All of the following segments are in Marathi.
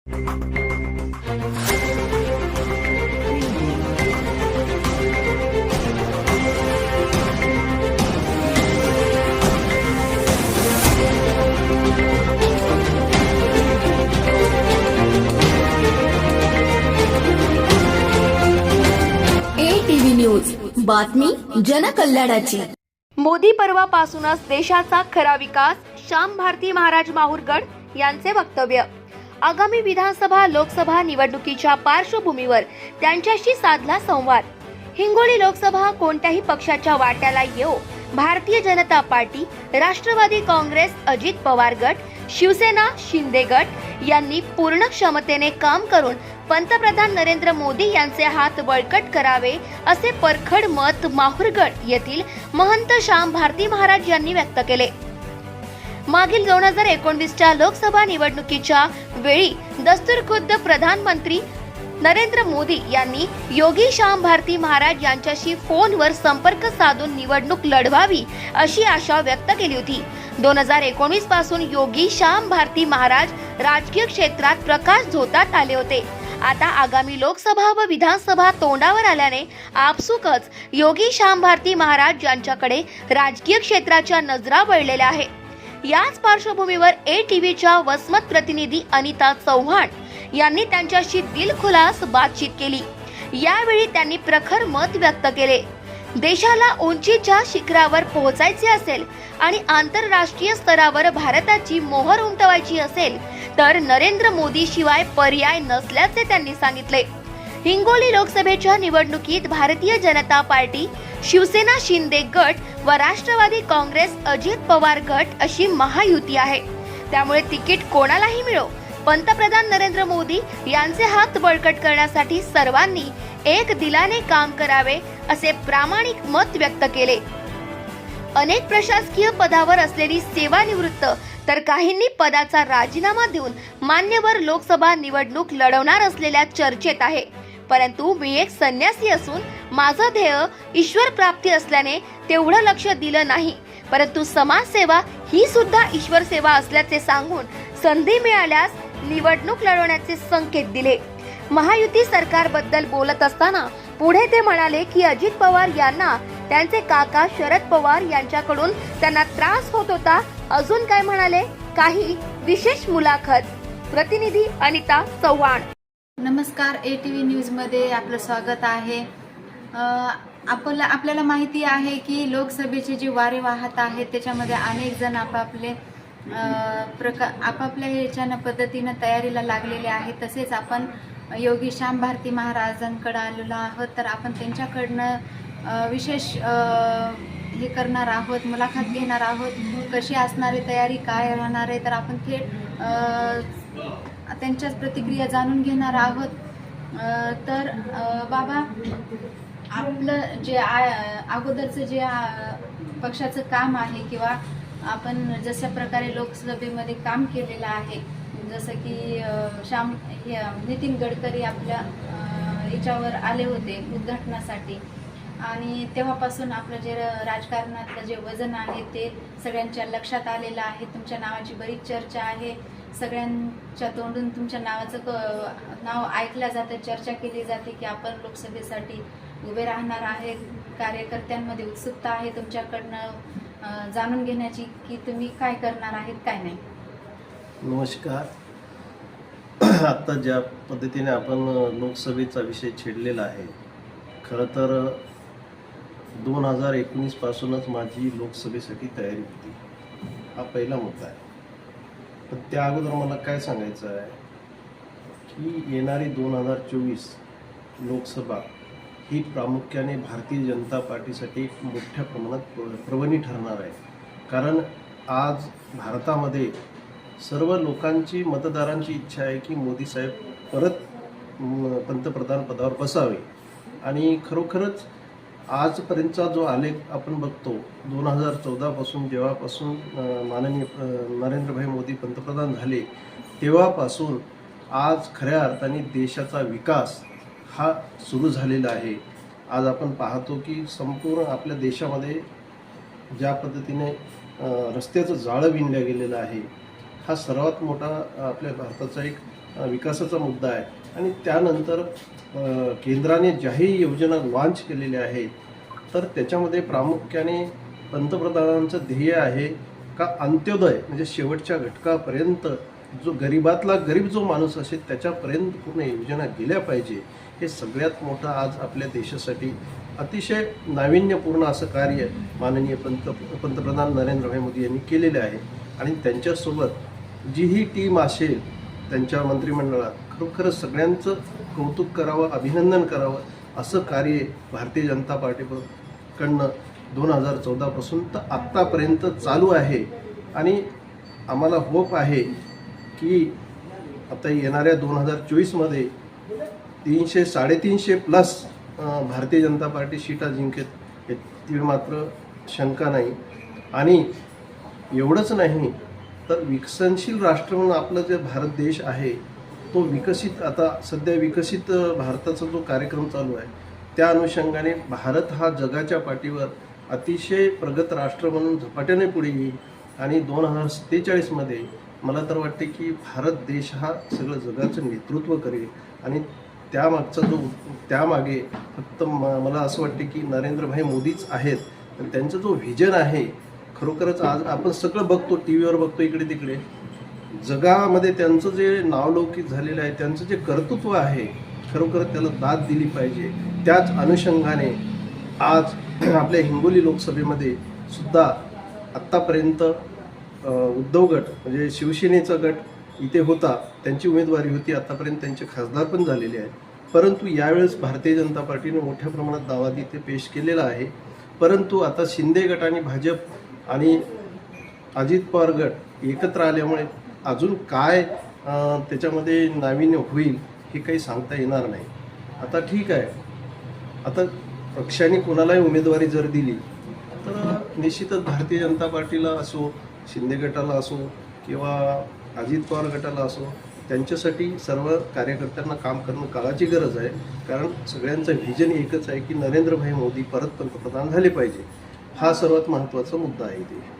ATV न्यूज, बातमी जनकल्याणाची। मोदी पर्वापासूनच देशाचा खरा विकास, श्याम भारती महाराज माहुरगड यांचे वक्तव्य। आगामी विधानसभा लोकसभा निवडणुकीच्या पार्श्वभूमीवर त्यांच्याशी साधला संवाद। हिंगोली लोकसभा कोणत्याही पक्षाच्या वाट्याला येवो, भारतीय जनता पार्टी, राष्ट्रवादी काँग्रेस, अजित पवार गट, शिवसेना, शिंदे गट यांनी पूर्ण क्षमतेने काम करून पंतप्रधान नरेंद्र मोदी यांचे हात बळकट करावे असे परखड मत माहुरगड येथील महंत श्याम भारती महाराज यांनी व्यक्त केले। मागील 2019च्या लोकसभा निवडणुकीच्या वेळी दस्तूरखुद्द प्रधानमंत्री नरेंद्र मोदी यांनी योगी श्याम भारती महाराज यांच्याशी फोनवर संपर्क साधून निवडणूक लढवावी अशी आशा व्यक्त केली होती। 2019 पासून योगी श्याम भारती महाराज राजकीय क्षेत्रात प्रकाश झोतात आले होते। आता आगामी लोकसभा व विधानसभा तोंडावर आल्याने आपसुकच योगी श्याम भारती महाराज यांच्याकडे राजकीय क्षेत्राच्या नजरा वळलेल्या आहे। याच पार्श्वभूमीवर ATVच्या वसमत प्रतिनिधी अनिता चव्हाण यांनी त्यांच्याशी दिलखुलास बातचीत केली। यावेळी त्यांनी प्रखर मत व्यक्त केले। देशाला उंचीच्या शिखरावर पोहोचायचे असेल आणि आंतरराष्ट्रीय स्तरावर भारताची मोहर उमटवायची असेल तर नरेंद्र मोदी शिवाय पर्याय नसल्याचे त्यांनी सांगितले। हिंगोली लोकसभेच्या निवडणुकीत भारतीय जनता पार्टी, शिवसेना, शिंदे गट व राष्ट्रवादी काँग्रेस, अजित पवार गट अशी महायुती आहे। त्यामुळे तिकीट कोणालाही मिळो, पंतप्रधान नरेंद्र मोदी यांचे हात बळकट करण्यासाठी सर्वांनी एक दिलाने काम करावे असे प्रामाणिक मत व्यक्त केले। अनेक प्रशासकीय पदावर असलेली सेवानिवृत्त तर काहींनी पदाचा राजीनामा देऊन मान्यवर लोकसभा निवडणूक लढवणार असलेल्या चर्चेत आहे। परंतु मी एक संन्यासी असून माझं ध्येय ईश्वर प्राप्ती असल्याने तेवढं लक्ष दिलं नाही, परंतु समाजसेवा ही सुद्धा ईश्वर सेवा असल्याचे सांगून संधी मिळाल्यास निवडणूक लढवण्याचे संकेत दिले। महायुती सरकारबद्दल बोलत असताना पुढे ते म्हणाले की अजित पवार यांना त्यांचे काका शरद पवार यांच्याकडून त्यांना त्रास होत होता। अजून काय म्हणाले, काही विशेष मुलाखत। प्रतिनिधी अनिता चव्हाण। नमस्कार, ATV न्यूज मध्ये आपलं स्वागत आहे। आपल्याला माहिती आहे की लोकसभेचे जे वारे वाहत आहेत त्याच्यामध्ये अनेक जण आपापल्या ह्याच्यानं पद्धतीनं तयारीला लागलेले आहेत। तसेच आपण योगी श्याम भारती महाराजांकडे आलेलो आहोत, तर आपण त्यांच्याकडनं विशेष हे करणार आहोत, मुलाखत घेणार आहोत। कशी असणारी तयारी, काय राहणार आहे, तर आपण थेट त्यांच्याच प्रतिक्रिया जाणून घेणार आहोत। तर बाबा, आपलं जे अगोदरचं जे पक्षाचं काम आहे किंवा आपण जशा प्रकारे लोकसभेमध्ये काम केलेलं आहे, जसं की नितीन गडकरी आपल्या याच्यावर आले होते उद्घाटनासाठी, आणि तेव्हापासून आपलं जे राजकारणातलं जे वजन आहे ते सगळ्यांच्या लक्षात आलेलं आहे। तुमच्या नावाची बरीच चर्चा आहे, सगळ्यांच्या तोंडून तुमच्या नावाचं नाव ऐकलं जातं, चर्चा केली जाते की आपण लोकसभेसाठी उभे राहणार आहेत। कार्यकर्त्यांमध्ये उत्सुकता आहे तुमच्याकडनं जाणून घेण्याची की तुम्ही काय करणार आहेत, काय नाही। नमस्कार। आता ज्या पद्धतीने आपण लोकसभेचा विषय छेडलेला आहे, खरं तर 2019 पासूनच माझी लोकसभेसाठी तयारी होती, हा पहिला मुद्दा आहे। पण त्या अगोदर मला काय सांगायचं आहे की येणारी 2024 लोकसभा ही प्रामुख्याने भारतीय जनता पार्टीसाठी एक मोठ्या प्रमाणात पर्वणी ठरणार आहे। कारण आज भारतामध्ये सर्व लोकांची, मतदारांची इच्छा आहे की मोदी साहेब परत पंतप्रधान पदावर बसावे। आणि खरोखरच आजपर्यंतचा जो आलेख आपण बघतो, 2014 पासून जेव्हापासून माननीय नरेंद्रभाई मोदी पंतप्रधान झाले तेव्हापासून आज खऱ्या अर्थाने देशाचा विकास हा सुरू झालेला आहे। आज आपण पाहतो की संपूर्ण आपल्या देशामध्ये ज्या पद्धतीने रस्त्याचं जाळं विणलं गेलेलं आहे, हा सर्वात मोठा आपल्या भारताचा एक विकासाचा मुद्दा आहे. आणि त्यानंतर केंद्राने ज्याही योजना लॉन्च केलेल्या आहेत तर त्याच्यामध्ये प्रामुख्याने पंतप्रधानांचं ध्येय आहे का अंत्योदय म्हणजे शेवटच्या घटकापर्यंत जो गरीबातला गरीब जो माणूस असेल त्याच्यापर्यंत पूर्ण योजना गेल्या पाहिजे. हे सगळ्यात मोठं आज आपल्या देशासाठी अतिशय नाविन्यपूर्ण असं कार्य माननीय पंतप्रधान नरेंद्रभाई मोदी यांनी केलेले आहे. आणि त्यांच्यासोबत जी ही टीम असेल त्यांच्या मंत्रिमंडळात खरोखरच सगळ्यांचं कौतुक करावं, अभिनंदन करावं. असं कार्य भारतीय जनता पार्टीकडनं 2014 तर आत्तापर्यंत चालू आहे. आणि आम्हाला होप आहे की आता येणाऱ्या 2024मध्ये 300-350 भारतीय जनता पार्टी सीटा जिंकेल याची मात्र शंका नाही. आणि एवढंच नाही तर विकसनशील राष्ट्र म्हणून आपलं जे भारत देश आहे तो विकसित, आता सध्या विकसित भारताचा जो कार्यक्रम चालू आहे त्या अनुषंगाने भारत हा जगाच्या पाठीवर अतिशय प्रगत राष्ट्र म्हणून झपाट्याने पुढे येईल. आणि 2047मध्ये मला तर वाटते की भारत देश हा सगळं जगाचं नेतृत्व करेल. आणि त्यामागे फक्त मला असं वाटते की नरेंद्रभाई मोदीच आहेत. पण त्यांचं जो व्हिजन आहे खरोखरच आज आपण सगळं बघतो, टी व्हीवर बघतो, इकडे तिकडे जगामध्ये त्यांचं जे नावलौकिक झालेलं आहे, त्यांचं जे कर्तृत्व आहे खरोखर त्याला दाद दिली पाहिजे. त्याच अनुषंगाने आज आपल्या हिंगोली लोकसभेमध्ये सुद्धा आत्तापर्यंत उद्धव गट म्हणजे शिवसेनेचा गट इथे होता, त्यांची उमेदवारी होती, आत्तापर्यंत त्यांचे खासदार पण झालेले आहेत. परंतु यावेळेस भारतीय जनता पार्टीने मोठ्या प्रमाणात दावा इथे पेश केलेला आहे. परंतु आता शिंदे गट आणि भाजप आणि अजित पवार गट एकत्र आल्यामुळे अजून काय त्याच्यामध्ये नाविन्य होईल हे काही सांगता येणार नाही. आता ठीक आहे, आता पक्षाने कोणालाही उमेदवारी जर दिली तर निश्चितच भारतीय जनता पार्टीला असो, शिंदे गटाला असो किंवा अजित पवार गटाला असो त्यांच्यासाठी सर्व कार्यकर्त्यांना काम करणं काळाची गरज आहे. कारण सगळ्यांचं व्हिजन एकच आहे की नरेंद्रभाई मोदी परत पंतप्रधान झाले पाहिजे. हा सर्वात महत्त्वाचा मुद्दा आहे. ते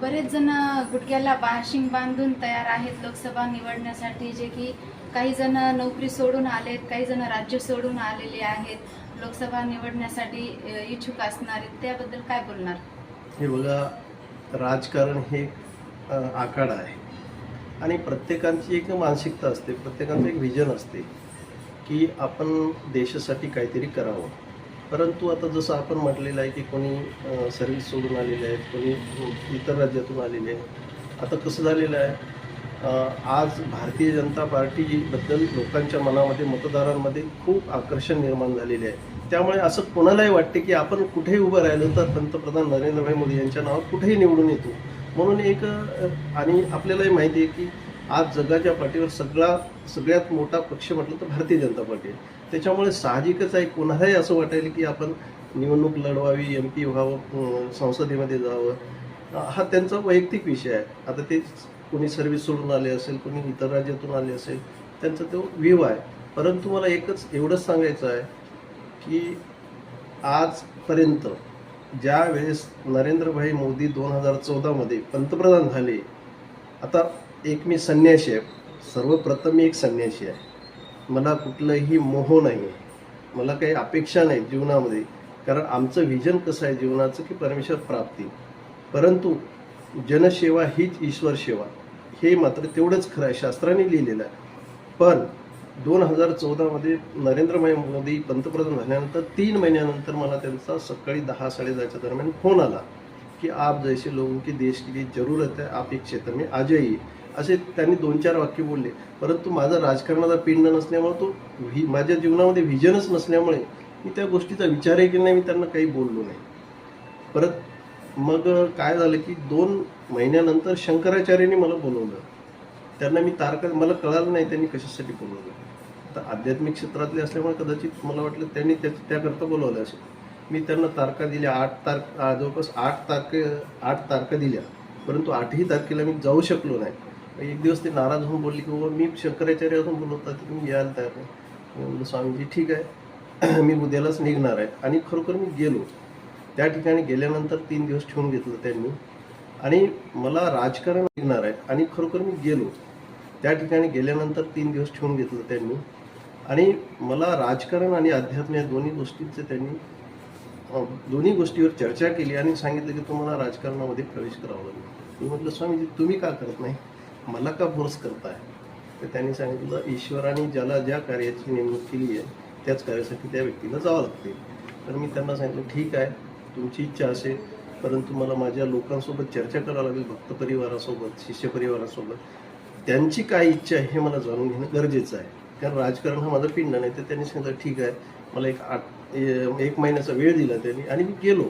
बरेच जण गुडघ्याला बाशिंग बांधून तयार आहेत लोकसभा निवडण्यासाठी, जे की काही जण नोकरी सोडून आलेत, काही जण राज्य सोडून आलेले आहेत, लोकसभा निवडण्यासाठी इच्छुक असणार आहेत. त्याबद्दल काय बोलणार? हे बघा, राजकारण हे आखाडा आहे आणि प्रत्येकाची एक मानसिकता असते, प्रत्येकाचं एक व्हिजन असते की आपण देशासाठी काहीतरी करावं. परंतु आता जसं आपण म्हटलेलं आहे की कोणी सर्व्हिस सोडून आलेले आहेत, कोणी इतर राज्यातून आलेले आहेत. आता कसं झालेलं आहे, आज भारतीय जनता पार्टीबद्दल लोकांच्या मनामध्ये, मतदारांमध्ये खूप आकर्षण निर्माण झालेले आहे. त्यामुळे असं कोणालाही वाटते की आपण कुठेही उभं राहिलं तर पंतप्रधान नरेंद्रभाई मोदी यांच्या नावावर कुठेही निवडून येतो म्हणून एक. आणि आपल्यालाही माहिती आहे की आज जगाच्या पाठीवर सगळ्यात मोठा पक्ष म्हटलं तर भारतीय जनता पार्टी आहे. त्याच्यामुळे साहजिकच आहे कोणालाही असं वाटेल की आपण निवडणूक लढवावी, MP व्हावं, संसदेमध्ये जावं. हा त्यांचा वैयक्तिक विषय आहे. आता ते कोणी सर्व्हिस सोडून आले असेल, कोणी इतर राज्यातून आले असेल, त्यांचा तो व्ह्यू आहे. परंतु मला एवढंच सांगायचं आहे की आजपर्यंत ज्या वेळेस नरेंद्रभाई मोदी 2014मध्ये पंतप्रधान झाले, आता एक मी संन्यासी आहे, सर्वप्रथम मी एक संन्यासी आहे. मला कुठलंही मोह नाही आहे, मला काही अपेक्षा नाही जीवनामध्ये. कारण आमचं व्हिजन कसं आहे जीवनाचं की परमेश्वर प्राप्ती. परंतु जनसेवा हीच ईश्वर सेवा, हे मात्र तेवढंच खरं आहे, शास्त्राने लिहिलेलं आहे. पण 2014मध्ये नरेंद्रभाई मोदी पंतप्रधान झाल्यानंतर 3 महिन्यानंतर मला त्यांचा सकाळी 10-10:30च्या दरम्यान फोन आला की आप जैसे लोगों की देश की जरूरत है, आप एक क्षेत्र में आ जाइए. असे त्यांनी 2-4 वाक्य बोलले. परंतु माझा राजकारणाचा पिंड नसल्यामुळे तो माझ्या जीवनामध्ये व्हिजनच नसल्यामुळे मी त्या गोष्टीचा विचारही केला नाही, मी त्यांना काही बोललो नाही. परत मग काय झालं की 2 महिन्यानंतर शंकराचार्यांनी मला बोलवलं. त्यांना मी मला कळालं नाही त्यांनी कशासाठी बोलवलं. आता आध्यात्मिक क्षेत्रातले असल्यामुळे कदाचित मला वाटलं त्यांनी त्याकरता बोलवलं असेल. मी त्यांना तारखा दिल्या, जवळपास 8 तारखा दिल्या. परंतु 8ही तारखेला मी जाऊ शकलो नाही. एक दिवस ते नाराज होऊन बोलले की बाबा मी शंकराचार्य असून बोलवतात, तुम्ही यायला तयार नाही. म्हणलं स्वामीजी ठीक आहे, मी उद्यालाच निघणार आहे. आणि खरोखर मी गेलो. त्या ठिकाणी गेल्यानंतर 3 दिवस ठेवून घेतलं त्यांनी आणि मला राजकारण निघणार आहे आणि खरोखर मी गेलो. त्या ठिकाणी गेल्यानंतर 3 दिवस ठेवून घेतलं त्यांनी आणि मला राजकारण आणि अध्यात्म या दोन्ही गोष्टींचे त्यांनी दोन्ही गोष्टीवर चर्चा केली आणि सांगितलं की तुम्हाला राजकारणामध्ये प्रवेश करावा लागेल. मी म्हटलं स्वामीजी तुम्ही का करत नाही, मला का फोर्स करताय? तर त्यांनी सांगितलं ईश्वराने ज्याला ज्या कार्याची नेमणूक केली आहे त्याच कार्यासाठी त्या व्यक्तीला जावं लागते. तर मी त्यांना सांगितलं ठीक आहे, तुमची इच्छा असेल, परंतु मला माझ्या लोकांसोबत चर्चा करावं लागेल, भक्त परिवारासोबत, शिष्य परिवारासोबत. त्यांची काय इच्छा आहे हे मला जाणून घेणं गरजेचं आहे, कारण राजकारण हा माझा पिंड नाही. तर त्यांनी सांगितलं ठीक आहे, मला एक महिन्याचा वेळ दिला त्यांनी आणि मी गेलो.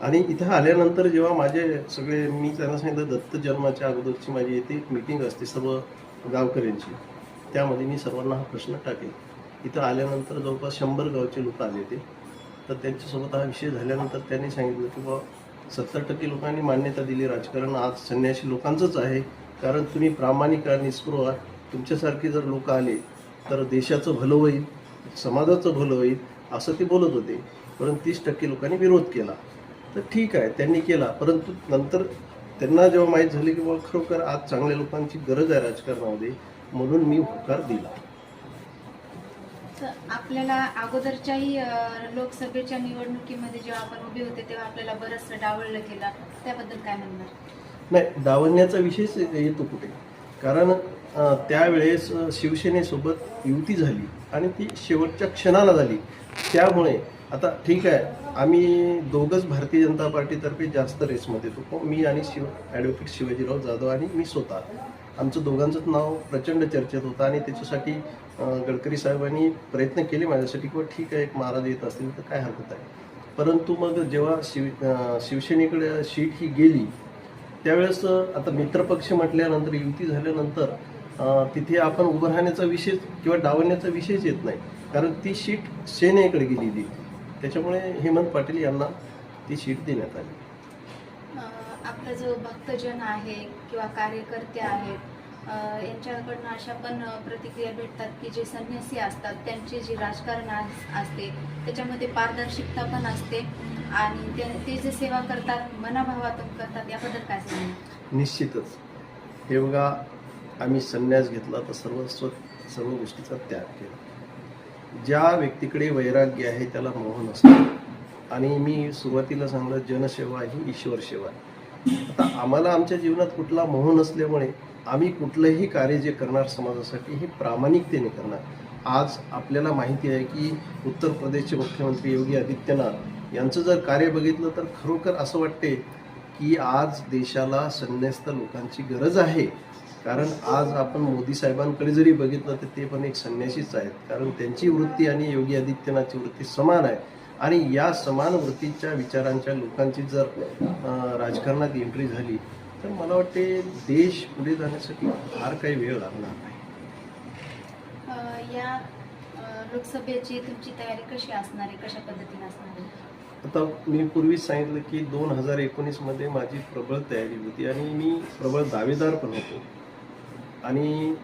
आणि इथं आल्यानंतर जेव्हा माझे सगळे, मी त्यांना सांगितलं दत्त जन्माच्या अगोदरची माझी इथे एक मीटिंग असते सर्व गावकऱ्यांची, त्यामध्ये मी सर्वांना हा प्रश्न टाकेल. इथं आल्यानंतर जवळपास 100 गावचे लोक आले होते. तर त्यांच्यासोबत हा विषय झाल्यानंतर त्यांनी सांगितलं की बाबा 70% लोकांनी मान्यता दिली, राजकारण आज संन्यासी लोकांचंच आहे, कारण तुम्ही प्रामाणिक आणि निस्पृह आहात. तुमच्यासारखे जर लोक आले तर देशाचं भलं होईल, समाजाचं भलं होईल, असं ते बोलत होते. परंतु 30% लोकांनी विरोध केला. तर ठीक आहे, त्यांनी केला. परंतु नंतर त्यांना जेव्हा माहीत झाले की बाबा खरोखर आज चांगल्या लोकांची गरज आहे राजकारणामध्ये, म्हणून मी होकार दिला. तर आपल्याला अगोदरच्याही लोकसभेच्या निवडणुकीमध्ये जेव्हा आपण उभे होते तेव्हा आपल्याला बरंचसं डावललं गेलं, त्याबद्दल काय म्हणणार? नाही, डावलण्याचा विषयच येतो कुठे, कारण त्यावेळेस शिवसेनेसोबत युती झाली आणि ती शेवटच्या क्षणाला झाली. त्यामुळे आता ठीक आहे, आम्ही दोघंच भारतीय जनता पार्टीतर्फे जास्त रेसमध्ये होतो, मी आणि ॲडव्होकेट शिवाजीराव जाधव आणि मी स्वतः. आमचं दोघांचंच नाव प्रचंड चर्चेत होतं आणि त्याच्यासाठी गडकरी साहेबांनी प्रयत्न केले माझ्यासाठी किंवा ठीक आहे एक महाराज येत असतील तर काय हरकत आहे. परंतु मग जेव्हा शिवसेनेकडे शीट ही गेली त्यावेळेस आता मित्रपक्ष म्हटल्यानंतर, युती झाल्यानंतर तिथे आपण उभं राहण्याचा विषय किंवा डावलण्याचा विषयच येत नाही, कारण ती शीट सेनेकडे गेलेली. त्याच्यामुळे हेमंत पाटील यांना ती शीट देण्यात आली. आपला जो भक्तजन आहे किंवा कार्यकर्ते आहेत, यांच्याकडनं अशा पण प्रतिक्रिया भेटतात की जे संन्यासी असतात त्यांची जी राजकारण असते त्याच्यामध्ये पारदर्शकता पण असते आणि ते जे सेवा करतात मनाभावातून करतात, याबद्दल काय सांगणार? निश्चितच. हे बघा, आम्ही संन्यास घेतला तर सर्व गोष्टीचा त्याग केला. ज्या व्यक्तीकडे वैराग्य आहे त्याला मोह नसतो. आणि मी सुरुवातीला सांगितलं जनसेवा ही ईश्वर सेवा आहे. आता आम्हाला आमच्या जीवनात कुठला मोह नसल्यामुळे आम्ही कुठलंही कार्य जे करणार समाजासाठी हे प्रामाणिकतेने करणार. आज आपल्याला माहिती आहे की उत्तर प्रदेशचे मुख्यमंत्री योगी आदित्यनाथ यांचं जर कार्य बघितलं तर खरोखर असं वाटते की आज देशाला संन्यस्त लोकांची गरज आहे. कारण आज आपण मोदी साहेबांकडे जरी बघितलं तर ते पण एक संन्यासीच आहेत, कारण त्यांची वृत्ती आणि योगी आदित्यनाथची वृत्ती समान आहे. आणि या समान वृत्तीच्या विचारांच्या लोकांची जर राजकारणात एंट्री झाली तर मला वाटते देश पुढे जाण्यासाठी फार काही वेळ लागणार नाही. या लोकसभेची तुमची तयारी कशी असणार आहे, कशा पद्धतीने असणार आहे? आता मी पूर्वीच सांगितलं की 2019मध्ये माझी प्रबळ तयारी होती आणि मी प्रबळ दावेदार पण होतो. आणि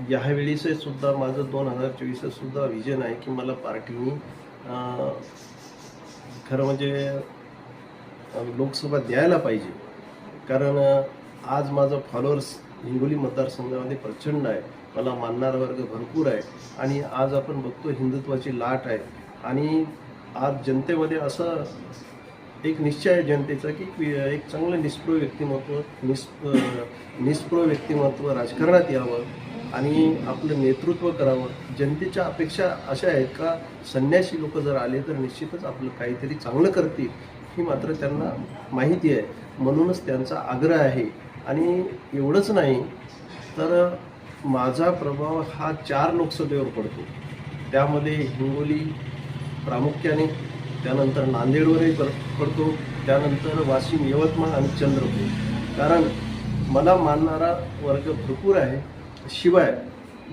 यावेळीचे सुद्धा माझं 2024 सुद्धा विजन आहे की मला पार्टीनी खरं म्हणजे लोकसभा द्यायला पाहिजे. कारण आज माझं फॉलोअर्स हिंगोली मतदारसंघामध्ये प्रचंड आहे, मला मानणारा वर्ग भरपूर आहे आणि आज आपण बघतो हिंदुत्वाची लाट आहे. आणि आज जनतेमध्ये असं एक निश्चय आहे जनतेचा की एक चांगलं निष्प्रभ व्यक्तिमत्व राजकारणात यावं आणि आपलं नेतृत्व करावं. जनतेच्या अपेक्षा अशा आहेत का संन्यासी लोक जर आले तर निश्चितच आपलं काहीतरी चांगलं करतील, ही मात्र त्यांना माहिती आहे. म्हणूनच त्यांचा आग्रह आहे. आणि एवढंच नाही तर माझा प्रभाव हा 4 लोकसभेवर पडतो, त्यामध्ये हिंगोली प्रामुख्याने, त्यानंतर नांदेडवरही पडतो, त्यानंतर वाशिम, यवतमाळ आणि चंद्रपूर. कारण मला मानणारा वर्ग भरपूर आहे. शिवाय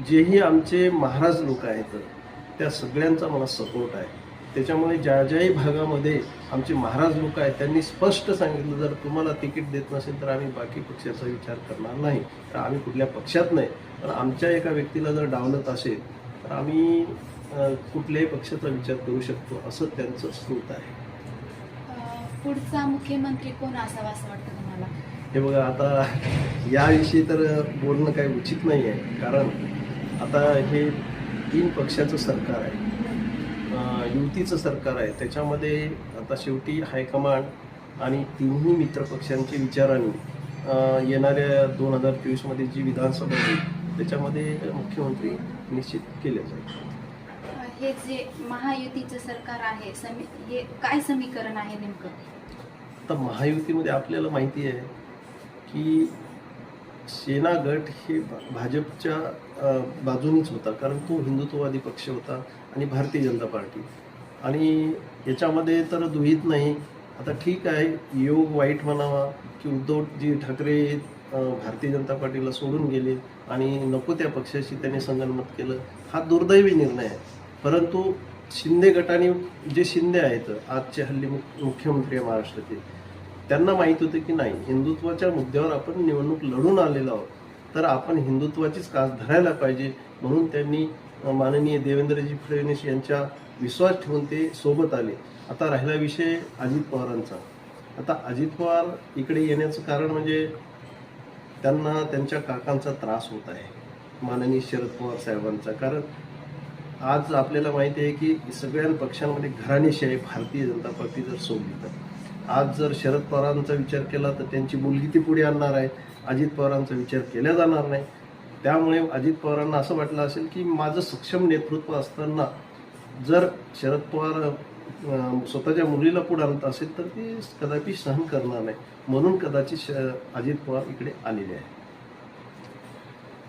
जेही आमचे महाराज लोक आहेत त्या सगळ्यांचा मला सपोर्ट आहे. त्याच्यामुळे ज्याही भागामध्ये आमचे महाराज लोक आहेत त्यांनी स्पष्ट सांगितलं जर तुम्हाला तिकीट देत नसेल तर आम्ही बाकी पक्षाचा विचार करणार नाही. तर आम्ही कुठल्या पक्षात नाही, पण आमच्या एका व्यक्तीला जर डावलत असेल तर आम्ही कुठल्याही पक्षाचा विचार करू शकतो, असं त्यांचं स्रोत आहे. पुढचा मुख्यमंत्री कोण असावा असं वाटतं तुम्हाला? हे बघा, आता याविषयी तर बोलणं काही उचित नाही आहे, कारण आता हे 3 पक्षाचं सरकार आहे, युतीचं सरकार आहे. त्याच्यामध्ये आता शेवटी हायकमांड आणि तिन्ही मित्रपक्षांच्या विचारांनी येणाऱ्या 2024मध्ये जी विधानसभा होईल त्याच्यामध्ये मुख्यमंत्री निश्चित केले जाईल. हे जे महायुतीचं सरकार आहे हे काय समीकरण आहे नेमकं? आता महायुतीमध्ये आपल्याला माहिती आहे की सेना गट हे भाजपच्या बाजूनीच होता, कारण तो हिंदुत्ववादी पक्ष होता आणि भारतीय जनता पार्टी, आणि याच्यामध्ये तर दुहित नाही. आता ठीक आहे, योग वाईट म्हणावा की उद्धवजी ठाकरे भारतीय जनता पार्टीला सोडून गेले आणि नको त्या पक्षाशी त्यांनी संगनमत केलं, हा दुर्दैवी निर्णय आहे. परंतु शिंदे गटाने, जे शिंदे आहेत आजचे हल्ली मुख्यमंत्री आहे महाराष्ट्राचे, त्यांना माहीत होतं की नाही, हिंदुत्वाच्या मुद्द्यावर आपण निवडणूक लढून आलेलो आहोत, तर आपण हिंदुत्वाचीच कास धरायला पाहिजे. म्हणून त्यांनी माननीय देवेंद्रजी फडणवीस यांच्या विश्वास ठेवून ते सोबत आले. आता राहिला विषय अजित पवारांचा. आता अजित पवार इकडे येण्याचं कारण म्हणजे त्यांना त्यांच्या काकांचा त्रास होत आहे, माननीय शरद पवार साहेबांचा. कारण आज आपल्याला माहिती आहे की सगळ्या पक्षांमध्ये घराणेशाही भारतीय जनता पार्टी जर सोडली तर, आज जर शरद पवारांचा विचार केला तर त्यांची मुलगी ती पुढे आणणार आहे, अजित पवारांचा विचार केला जाणार नाही. त्यामुळे अजित पवारांना असं वाटलं असेल की माझं सक्षम नेतृत्व असताना जर शरद पवार स्वतःच्या मुलीला पुढे आणत असेल तर ते कदापि सहन करणार नाही, म्हणून कदाचित अजित पवार इकडे आलेले आहे.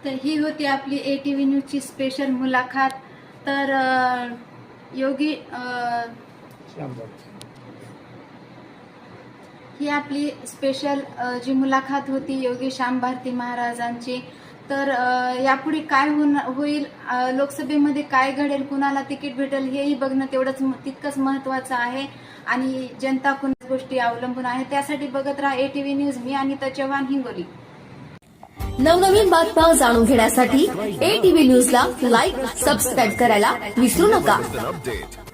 तर ही होती आपली ATV न्यूजची स्पेशल मुलाखत. तर योगी ही आपली स्पेशल जी मुलाखत होती योगी श्याम भारती महाराजांची. तर यापुढे काय होईल, लोकसभेमध्ये काय घडेल, कुणाला तिकीट भेटेल हेही बघणं तितकंच महत्त्वाचं आहे, आणि जनता कुणाच गोष्टी अवलंबून आहे. त्यासाठी बघत राहा ATV न्यूज. मी अनिता चव्हाण, हिंगोली. नवनवीन बातम्या जाणून घेण्यासाठी ATV न्यूजला लाईक, सबस्क्राईब करायला विसरू नका. Update.